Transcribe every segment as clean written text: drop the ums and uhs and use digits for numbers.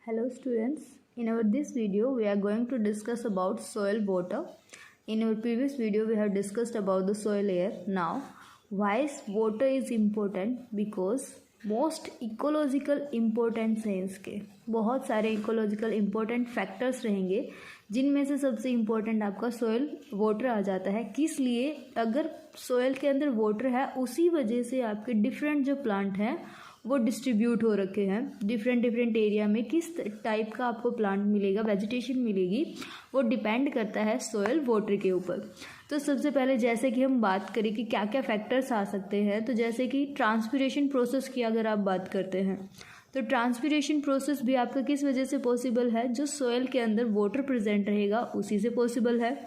Hello students, in our this video we are going to discuss about soil water. In our previous video we have discussed about the soil air. Now why is water is important? Because most ecological importance है इसके, बहुत सारे ecological important factors रहेंगे जिनमें से सबसे important आपका soil water आ जाता है। किस लिए? अगर सोयल के अंदर वाटर है उसी वजह से आपके डिफरेंट जो प्लांट हैं वो डिस्ट्रीब्यूट हो रखे हैं डिफरेंट एरिया में। किस टाइप का आपको प्लांट मिलेगा, वेजिटेशन मिलेगी, वो डिपेंड करता है सोयल वाटर के ऊपर। तो सबसे पहले जैसे कि हम बात करें कि क्या क्या फैक्टर्स आ सकते हैं, तो जैसे कि ट्रांसपिरेशन प्रोसेस की अगर आप बात करते हैं तो ट्रांसपिरेशन प्रोसेस भी आपका किस वजह से पॉसिबल है? जो सोयल के अंदर वाटर प्रेजेंट रहेगा उसी से पॉसिबल है।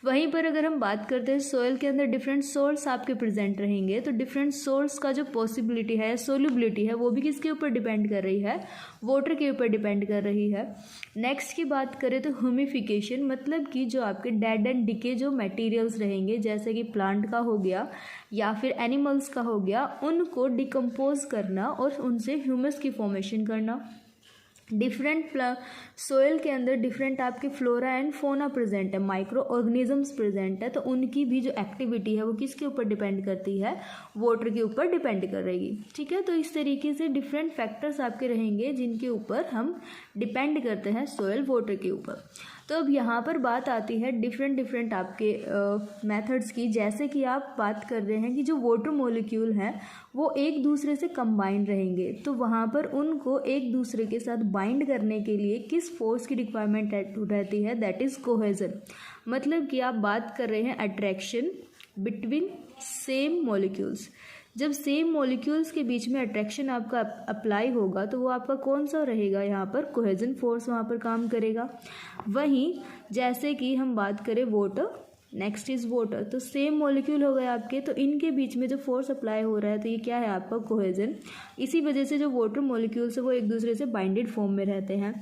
वहीं पर अगर हम बात करते हैं सोयल के अंदर डिफरेंट सोर्स आपके प्रेजेंट रहेंगे, तो डिफरेंट सोर्स का जो पॉसिबिलिटी है, सोल्यूबिलिटी है, वो भी किसके ऊपर डिपेंड कर रही है? वाटर के ऊपर डिपेंड कर रही है। नेक्स्ट की बात करें तो ह्यूमिफिकेशन, मतलब कि जो आपके डेड एंड डिके जो मटेरियल्स रहेंगे जैसे कि प्लांट का हो गया या फिर एनिमल्स का हो गया, उनको डिकम्पोज करना और उनसे ह्यूमस की फॉर्मेशन करना। डिफरेंट सोयल के अंदर डिफरेंट आपके फ्लोरा एंड फोना प्रेजेंट है, माइक्रो ऑर्गेनिजम्स प्रेजेंट है, तो उनकी भी जो एक्टिविटी है वो किसके ऊपर डिपेंड करती है? वाटर के ऊपर डिपेंड कर रहेगी। ठीक है, तो इस तरीके से डिफरेंट फैक्टर्स आपके रहेंगे जिनके ऊपर हम डिपेंड करते हैं सोयल वाटर के ऊपर। तो अब यहाँ पर बात आती है डिफरेंट आपके मेथड्स की। जैसे कि आप बात कर रहे हैं कि जो वाटर मॉलिक्यूल हैं वो एक दूसरे से कंबाइन रहेंगे, तो वहाँ पर उनको एक दूसरे के साथ बाइंड करने के लिए किस फोर्स की रिक्वायरमेंट रहती है? That is cohesion. मतलब कि आप बात कर रहे हैं अट्रैक्शन बिटवीन सेम मॉलिक्यूल्स। जब सेम मॉलिक्यूल्स के बीच में अट्रैक्शन आपका अप्लाई होगा तो वो आपका कौन सा रहेगा? यहाँ पर कोहेजन फोर्स वहाँ पर काम करेगा। वहीं जैसे कि हम बात करें वाटर, नेक्स्ट इज वाटर, तो सेम मॉलिक्यूल हो गए आपके, तो इनके बीच में जो फोर्स अप्लाई हो रहा है तो ये क्या है? आपका कोहेजन। इसी वजह से जो वाटर मॉलिक्यूल्स है वो एक दूसरे से बाइंडेड फॉर्म में रहते हैं।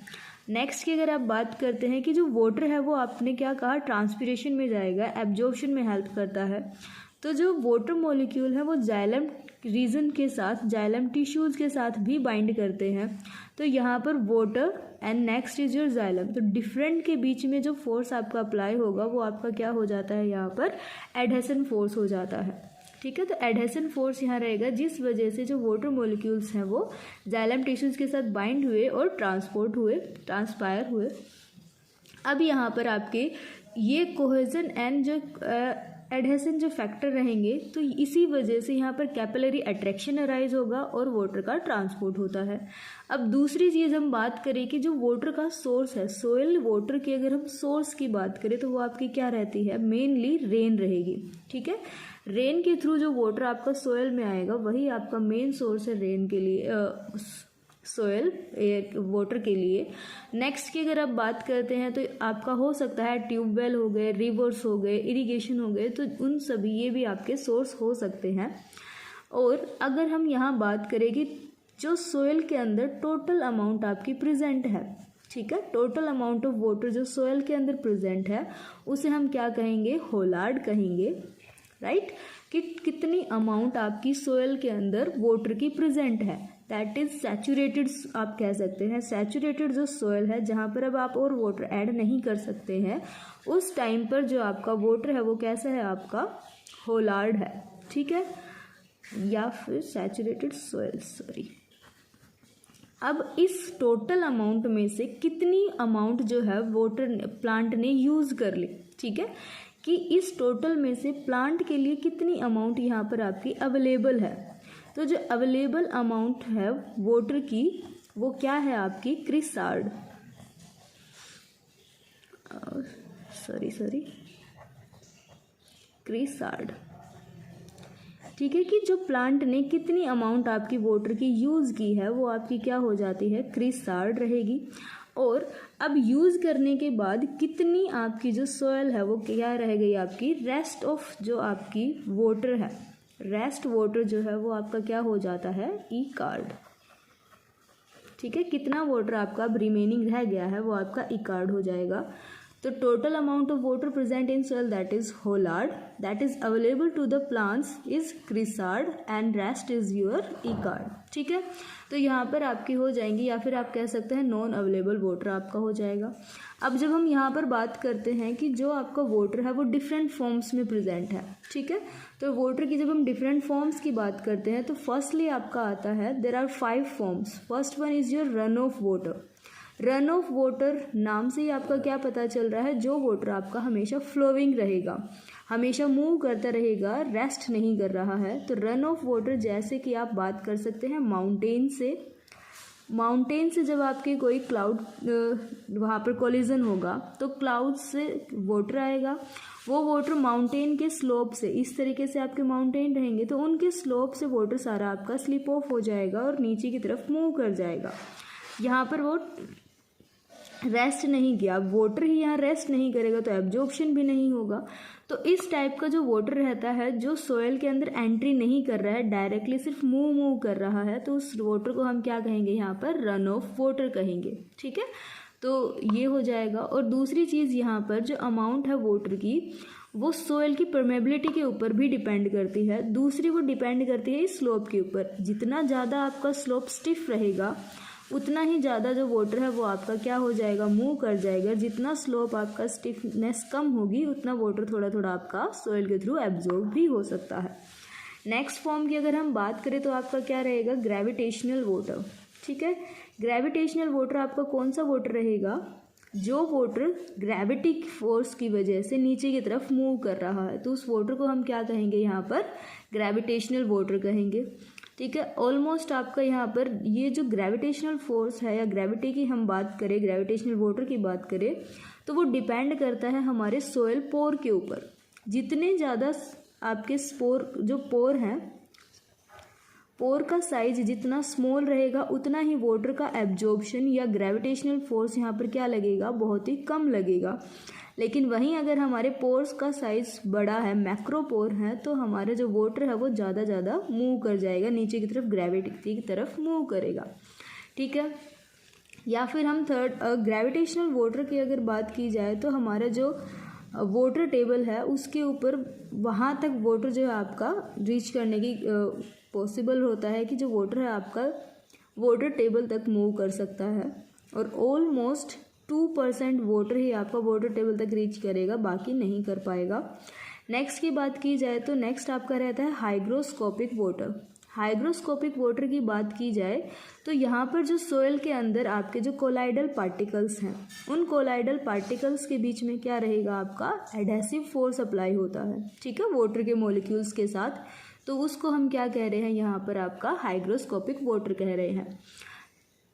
नेक्स्ट की अगर आप बात करते हैं कि जो वाटर है वो आपने क्या कहा? ट्रांसपिरेशन में जाएगा, एब्जॉर्प्शन में हेल्प करता है। तो जो वाटर मॉलिक्यूल है वो जाइलम रीजन के साथ, जाइलम टिश्यूज़ के साथ भी बाइंड करते हैं। तो यहाँ पर water and next is your xylem, तो डिफरेंट के बीच में जो फोर्स आपका अप्लाई होगा वो आपका क्या हो जाता है? यहाँ पर एडहेसन फोर्स हो जाता है। ठीक है, तो एडहेसन फोर्स यहाँ रहेगा जिस वजह से जो वाटर मॉलिक्यूल्स हैं वो जाइलम टिश्यूज़ के साथ बाइंड हुए और ट्रांसपायर हुए। अब यहाँ पर आपके ये कोहेजन एंड जो एडहेसन जो फैक्टर रहेंगे, तो इसी वजह से यहाँ पर कैपिलरी अट्रैक्शन अराइज होगा और वाटर का ट्रांसपोर्ट होता है। अब दूसरी चीज़ हम बात करें कि जो वाटर का सोर्स है, सोयल वाटर की अगर हम सोर्स की बात करें तो वो आपकी क्या रहती है? मेनली रेन रहेगी। ठीक है, रेन के थ्रू जो वाटर आपका सोयल में आएगा वही आपका मेन सोर्स है रेन के लिए, सोयल वाटर के लिए। नेक्स्ट की अगर आप बात करते हैं तो आपका हो सकता है ट्यूबवेल हो गए, रिवर्स हो गए, इरिगेशन हो गए, तो उन सभी ये भी आपके सोर्स हो सकते हैं। और अगर हम यहाँ बात करें कि जो सोयल के अंदर टोटल अमाउंट आपकी प्रेजेंट है, ठीक है, टोटल अमाउंट ऑफ वाटर जो सोयल के अंदर प्रेजेंट है उसे हम क्या कहेंगे? होलार्ड कहेंगे, राइट। कि कितनी अमाउंट आपकी सोयल के अंदर वाटर की प्रेजेंट है, दैट इज सैचुरेटेड आप कह सकते हैं। सैचुरेटेड जो सोयल है जहाँ पर अब आप और वाटर ऐड नहीं कर सकते हैं, उस टाइम पर जो आपका वाटर है वो कैसा है? आपका होलार्ड है। ठीक है, या फिर सैचुरेटेड सोयल, सॉरी। अब इस टोटल अमाउंट में से कितनी अमाउंट जो है वाटर प्लांट ने यूज़ कर ली, ठीक है, कि इस टोटल में से प्लांट के लिए कितनी अमाउंट यहाँ पर आपकी अवेलेबल है। तो जो अवेलेबल अमाउंट है वाटर की वो क्या है? आपकी क्रिसार्ड, क्रिसार्ड। ठीक है, कि जो प्लांट ने कितनी अमाउंट आपकी वाटर की यूज़ की है वो आपकी क्या हो जाती है? क्रिसार्ड रहेगी। और अब यूज़ करने के बाद कितनी आपकी जो सोयल है वो क्या रह गई? आपकी रेस्ट ऑफ जो आपकी वाटर है, रेस्ट वाटर जो है वो आपका क्या हो जाता है? ई कार्ड। ठीक है, कितना वाटर आपका अब रिमेनिंग रह गया है वो आपका ई कार्ड हो जाएगा। तो total amount of water present in soil that is holard, that is available to the plants is chresard and rest is your echard. ठीक है, तो यहाँ पर आपकी हो जाएंगी, या फिर आप कह सकते हैं नॉन अवेलेबल वाटर आपका हो जाएगा। अब जब हम यहाँ पर बात करते हैं कि जो आपका वाटर है वो डिफरेंट फॉर्म्स में प्रेजेंट है, ठीक है, तो वाटर की जब हम डिफरेंट फॉर्म्स की बात करते हैं तो फर्स्टली आपका आता है there are 5 forms. First one is your run off water. Run off water नाम से ही आपका क्या पता चल रहा है, जो वाटर आपका हमेशा फ्लोइंग रहेगा, हमेशा मूव करता रहेगा, रेस्ट नहीं कर रहा है। तो रन ऑफ वाटर जैसे कि आप बात कर सकते हैं माउंटेन से जब आपके कोई क्लाउड वहाँ पर कोलिजन होगा तो क्लाउड से वाटर आएगा, वो वाटर माउंटेन के स्लोप से, इस तरीके से आपके माउंटेन रहेंगे तो उनके स्लोप से वाटर सारा आपका स्लिप ऑफ हो जाएगा और नीचे की तरफ मूव कर जाएगा। यहाँ पर वो रेस्ट नहीं किया, वाटर ही यहाँ रेस्ट नहीं करेगा तो एब्जॉर्प्शन भी नहीं होगा। तो इस टाइप का जो वाटर रहता है जो सोयल के अंदर एंट्री नहीं कर रहा है, डायरेक्टली सिर्फ मूव कर रहा है, तो उस वाटर को हम क्या कहेंगे, यहाँ पर रन ऑफ वाटर कहेंगे। ठीक है, तो ये हो जाएगा। और दूसरी चीज़ यहाँ पर जो अमाउंट है वाटर की वो सोयल की परमेबिलिटी के ऊपर भी डिपेंड करती है। दूसरी वो डिपेंड करती है इस स्लोप के ऊपर, जितना ज़्यादा आपका स्लोप स्टिफ रहेगा उतना ही ज़्यादा जो वाटर है वो आपका क्या हो जाएगा, मूव कर जाएगा। जितना स्लोप आपका स्टिफनेस कम होगी उतना वाटर थोड़ा थोड़ा आपका सोइल के थ्रू एब्जॉर्ब भी हो सकता है। नेक्स्ट फॉर्म की अगर हम बात करें तो आपका क्या रहेगा, ग्रेविटेशनल वाटर। ठीक है, ग्रेविटेशनल वाटर आपका कौन सा वाटर रहेगा, जो वाटर ग्रेविटी फोर्स की वजह से नीचे की तरफ मूव कर रहा है, तो उस वाटर को हम क्या कहेंगे, यहाँ पर ग्रेविटेशनल वाटर कहेंगे। ठीक है, ऑलमोस्ट आपका यहाँ पर ये जो ग्रेविटेशनल फोर्स है या ग्रेविटी की हम बात करें, ग्रेविटेशनल वाटर की बात करें तो वो डिपेंड करता है हमारे सोयल पोर के ऊपर। जितने ज़्यादा आपके स्पोर जो पोर हैं, पोर का साइज जितना स्मॉल रहेगा उतना ही वाटर का एब्जॉर्प्शन या ग्रेविटेशनल फोर्स यहाँ पर क्या लगेगा, बहुत ही कम लगेगा। लेकिन वहीं अगर हमारे पोर्स का साइज बड़ा है, मैक्रो पोर है, तो हमारे जो वाटर है वो ज़्यादा मूव कर जाएगा, नीचे की तरफ ग्रेविटी की तरफ मूव करेगा। ठीक है, या फिर हम थर्ड ग्रेविटेशनल वाटर की अगर बात की जाए तो हमारा जो वाटर टेबल है उसके ऊपर वहाँ तक वाटर जो है आपका रीच करने की पॉसिबल होता है कि जो वाटर है आपका वाटर टेबल तक मूव कर सकता है, और ऑलमोस्ट 2% वाटर ही आपका वाटर टेबल तक रीच करेगा, बाकी नहीं कर पाएगा। नेक्स्ट की बात की जाए तो नेक्स्ट आपका रहता है हाइग्रोस्कोपिक वाटर। हाइग्रोस्कोपिक वाटर की बात की जाए तो यहाँ पर जो सोयल के अंदर आपके जो कोलाइडल पार्टिकल्स हैं, उन कोलाइडल पार्टिकल्स के बीच में क्या रहेगा, आपका एडहेसिव फोर्स अप्लाई होता है। ठीक है, वाटर के मॉलिक्यूल्स के साथ, तो उसको हम क्या कह रहे हैं, यहाँ पर आपका हाइग्रोस्कोपिक वाटर कह रहे हैं।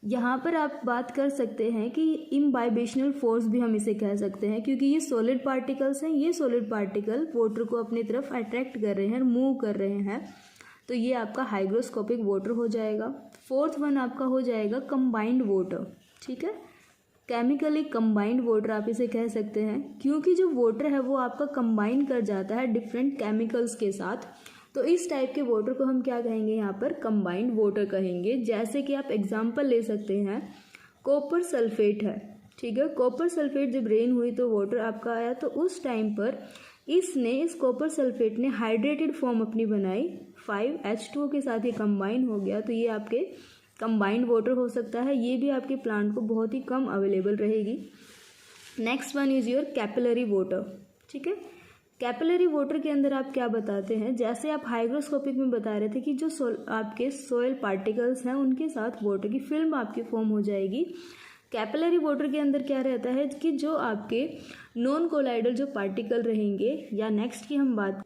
यहाँ पर आप बात कर सकते हैं कि इम्बाइबेशनल फोर्स भी हम इसे कह सकते हैं, क्योंकि ये सॉलिड पार्टिकल्स हैं, ये सॉलिड पार्टिकल वाटर को अपनी तरफ अट्रैक्ट कर रहे हैं, मूव कर रहे हैं, तो ये आपका हाइग्रोस्कोपिक वाटर हो जाएगा। फोर्थ वन आपका हो जाएगा कंबाइंड वाटर। ठीक है, केमिकली कंबाइंड वाटर आप इसे कह सकते हैं, क्योंकि जो वाटर है वो आपका कंबाइन कर जाता है डिफरेंट केमिकल्स के साथ, तो इस टाइप के वाटर को हम क्या कहेंगे, यहाँ पर कंबाइंड वाटर कहेंगे। जैसे कि आप एग्जांपल ले सकते हैं, कॉपर सल्फेट है। ठीक है, कॉपर सल्फेट जब रेन हुई तो वाटर आपका आया, तो उस टाइम पर इस कॉपर सल्फेट ने हाइड्रेटेड फॉर्म अपनी बनाई, 5H2O के साथ ये कंबाइन हो गया, तो ये आपके कंबाइंड वाटर हो सकता है। ये भी आपके प्लांट को बहुत ही कम अवेलेबल रहेगी। Next one is your capillary water. ठीक है, कैपिलरी वाटर के अंदर आप क्या बताते हैं, जैसे आप हाइग्रोस्कोपिक में बता रहे थे कि जो आपके सोयल पार्टिकल्स हैं उनके साथ वाटर की फिल्म आपकी फॉर्म हो जाएगी। कैपिलरी वाटर के अंदर क्या रहता है कि जो आपके नॉन कोलाइडल जो पार्टिकल रहेंगे, या नेक्स्ट की हम बात,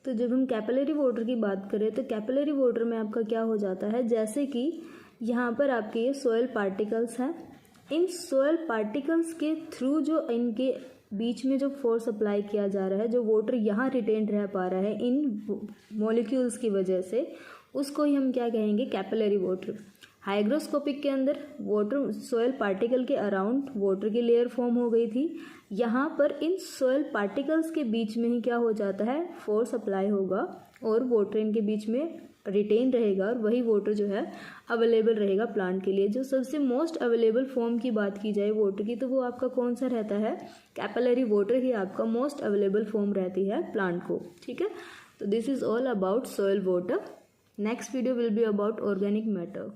तो जब हम कैपिलरी वाटर की बात करें तो कैपिलरी वाटर में आपका क्या हो जाता है, जैसे कि यहाँ पर आपके ये सोयल पार्टिकल्स हैं, इन सोयल पार्टिकल्स के थ्रू जो इनके बीच में जो फोर्स अप्लाई किया जा रहा है, जो वाटर यहाँ रिटेन रह पा रहा है इन मॉलिक्यूल्स की वजह से, उसको ही हम क्या कहेंगे, कैपिलरी वाटर। हाइग्रोस्कोपिक के अंदर वाटर सोयल पार्टिकल के अराउंड वाटर की लेयर फॉर्म हो गई थी, यहाँ पर इन सोयल पार्टिकल्स के बीच में ही क्या हो जाता है, फोर्स अप्लाई होगा और वाटर इनके बीच में रिटेन रहेगा और वही वाटर जो है अवेलेबल रहेगा प्लांट के लिए। जो सबसे मोस्ट अवेलेबल फॉर्म की बात की जाए वाटर की, तो वो आपका कौन सा रहता है, कैपिलरी वाटर ही आपका मोस्ट अवेलेबल फॉर्म रहती है प्लांट को। ठीक है, तो this is all about soil water. Next video will be about organic matter.